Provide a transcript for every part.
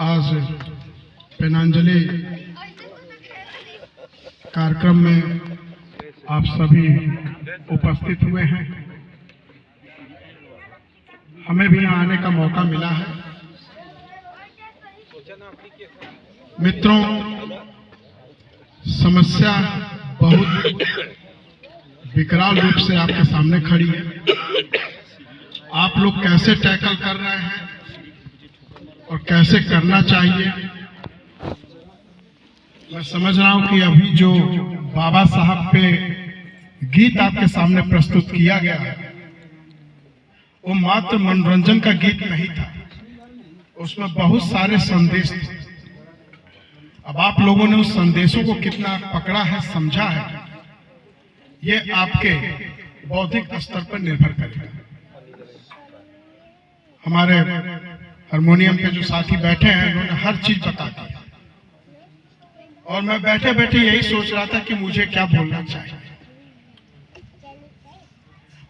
आज पेनांजलि कार्यक्रम में आप सभी उपस्थित हुए हैं। हमें भी यहाँ आने का मौका मिला है। मित्रों, समस्या बहुत विकराल रूप से आपके सामने खड़ी है। आप लोग कैसे टैकल कर रहे हैं और कैसे करना चाहिए, मैं समझ रहा हूं कि अभी जो बाबा साहब पे गीत आपके सामने प्रस्तुत किया गया है वो मात्र मनोरंजन का गीत नहीं था, उसमें बहुत सारे संदेश थे। अब आप लोगों ने उस संदेशों को कितना पकड़ा है, समझा है, ये आपके बौद्धिक स्तर पर निर्भर करेगा। हमारे हारमोनियम पे जो साथी बैठे हैं उन्होंने हर चीज बता दी और मैं बैठे बैठे यही सोच रहा था कि मुझे क्या बोलना चाहिए।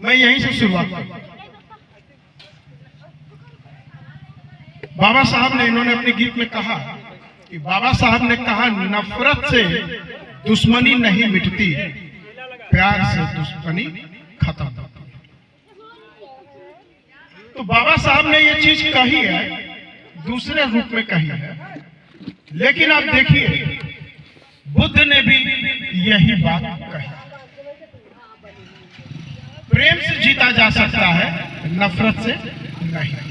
मैं यहीं से शुरुआत करूंगा। बाबा साहब ने, इन्होंने अपने गीत में कहा कि बाबा साहब ने कहा, नफरत से दुश्मनी नहीं मिटती, प्यार से दुश्मनी खत्म होती है। तो बाबा साहब ने ये चीज कही है, दूसरे रूप में कही है, लेकिन आप देखिए बुद्ध ने भी यही बात कही। प्रेम से जीता जा सकता है, नफरत से नहीं।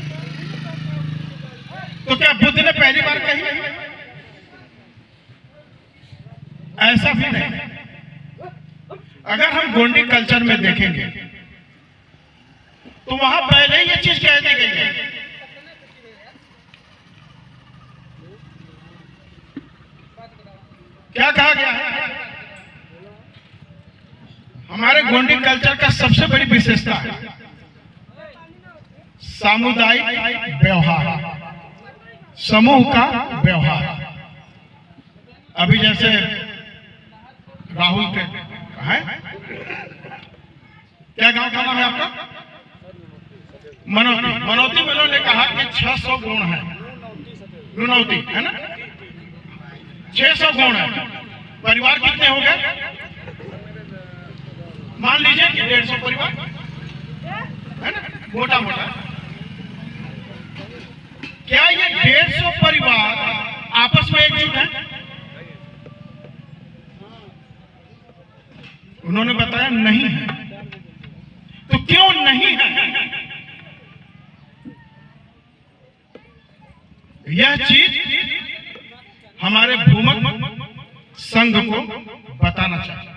तो क्या बुद्ध ने पहली बार कही? ऐसा भी नहीं। अगर हम गोंडी कल्चर में देखेंगे तो वहां पहले ही ये चीज कह दी गई है। क्या कहा गया है? हमारे गोंडी कल्चर का सबसे बड़ी विशेषता है सामुदायिक व्यवहार, समूह का व्यवहार। अभी जैसे राहुल के है, क्या गांव का नाम है आपका? मनौती। मनौती में उन्होंने कहा कि 600 गुण है। लुनौती है ना, 600 गुण है। परिवार कितने हो गए? मान लीजिए कि 150 परिवार है ना, मोटा मोटा। क्या ये 150 परिवार आपस में एकजुट है? उन्होंने बताया नहीं है। तो क्यों नहीं है? यह चीज हमारे भूमक संघ को बताना चाहिए।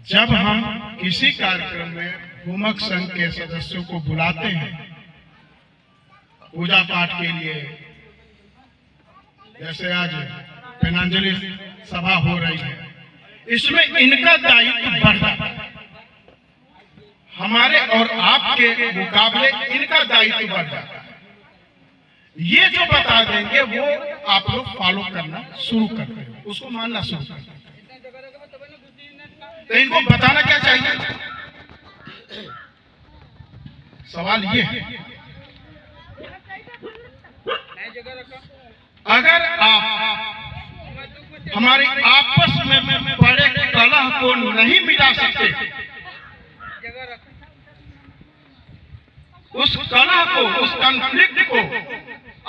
जब हम किसी कार्यक्रम में भूमक संघ के सदस्यों को बुलाते हैं पूजा पाठ के लिए, जैसे आज पेनांजलि सभा हो रही है, इसमें इनका दायित्व बढ़ जाता है। हमारे और आपके मुकाबले इनका दायित्व बढ़ जाता है। ये जो बता देंगे वो आप लोग फॉलो करना शुरू कर देंगे, उसको मानना शुरू कर देंगे। तो इनको बताना क्या चाहिए? सवाल ये है, अगर आप हमारे आपस में बड़े कलह को नहीं मिटा सकते, उस कलह को, उस कॉन्फ्लिक्ट को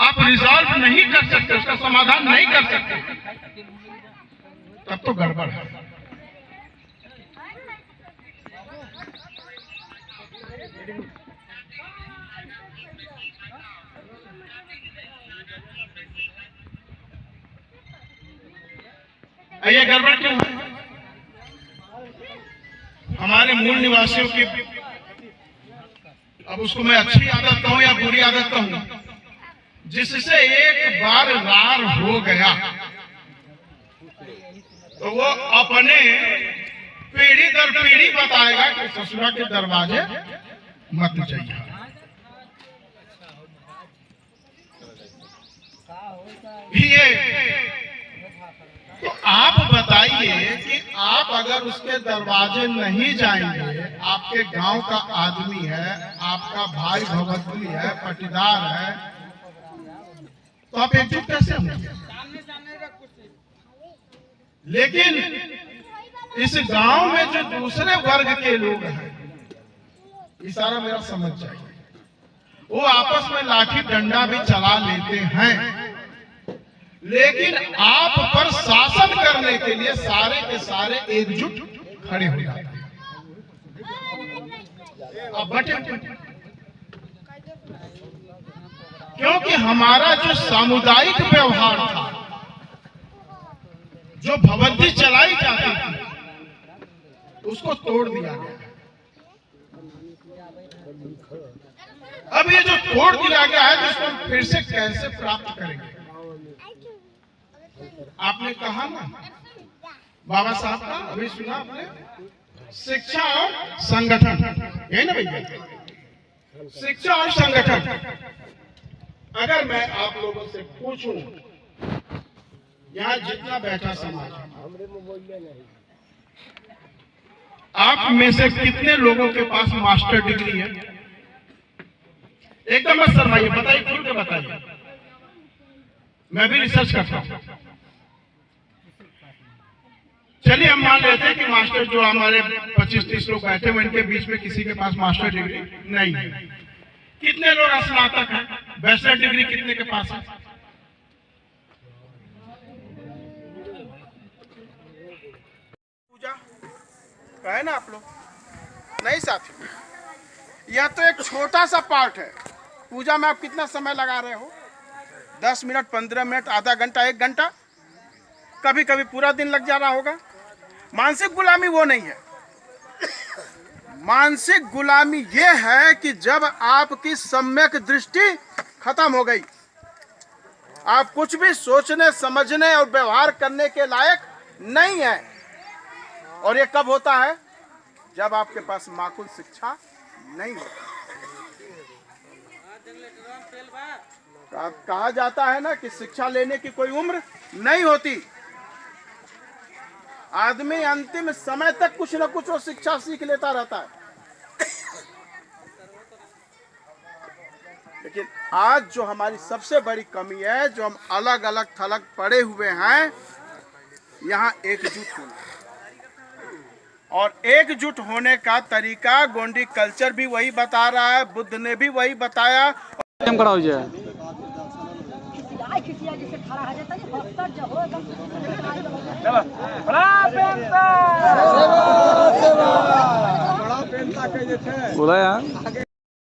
आप रिजॉल्व नहीं कर सकते, उसका समाधान नहीं कर सकते, तब तो गड़बड़ है। ये गड़बड़ क्यों है? हमारे मूल निवासियों की, अब उसको मैं अच्छी आदत कहूं या बुरी आदत कहूं, जिससे एक बार रार हो गया तो वो अपने पीढ़ी दर पीढ़ी बताएगा कि ससुरा के दरवाजे मत जाइए। ये तो आप बताइए कि आप अगर उसके दरवाजे नहीं जाएंगे, आपके गांव का आदमी है, आपका भाई भगवती है, पटीदार है, तो आप एकजुट कैसे होंगे? लेकिन इस गांव में जो दूसरे वर्ग के लोग हैं, इशारा मेरा समझ जाइए, वो आपस में लाठी डंडा भी चला लेते हैं, लेकिन आप पर शासन करने के लिए सारे के सारे एकजुट खड़े हो जाते हैं। अब बटे, क्योंकि हमारा जो सामुदायिक व्यवहार था, जो भवद्दी चलाई जाती थी, उसको तोड़ दिया गया। अब ये जो तोड़ दिया गया है, जिसको हम फिर से कैसे प्राप्त करेंगे? आपने कहा ना बाबा साहब का, अभी सुना आपने, शिक्षा और संगठन, यही ना भैया, शिक्षा और संगठन। अगर मैं आप लोगों से पूछूं, यहाँ जितना बैठा समाज, आप में से कितने लोगों के पास मास्टर डिग्री है? एकदम मत शर्माइए, बताइए, खुल के बताइए। मैं भी रिसर्च करता हूं। चलिए हम मान लेते हैं कि मास्टर जो हमारे 25-30 लोग बैठे हुए, इनके बीच में किसी के पास मास्टर डिग्री नहीं है। कितने लोग स्नातक हैं? बैचलर डिग्री कितने के पास है? पूजा कहे ना आप लोग, नहीं साथी, यह तो एक छोटा सा पार्ट है। पूजा में आप कितना समय लगा रहे हो? 10 मिनट, 15 मिनट, आधा घंटा, 1 घंटा, कभी कभी पूरा दिन लग जा रहा होगा। मानसिक गुलामी वो नहीं है। मानसिक गुलामी ये है कि जब आपकी सम्यक दृष्टि खत्म हो गई, आप कुछ भी सोचने, समझने और व्यवहार करने के लायक नहीं है। और ये कब होता है? जब आपके पास माकुल शिक्षा नहीं होती। कहा जाता है ना कि शिक्षा लेने की कोई उम्र नहीं होती। आदमी अंतिम समय तक कुछ न कुछ वो शिक्षा सीख लेता रहता है। लेकिन आज जो हमारी सबसे बड़ी कमी है, जो हम अलग अलग थलग पड़े हुए हैं, यहाँ एकजुट होना। और एकजुट होने का तरीका गोंडी कल्चर भी वही बता रहा है, बुद्ध ने भी वही बताया। बोला यार।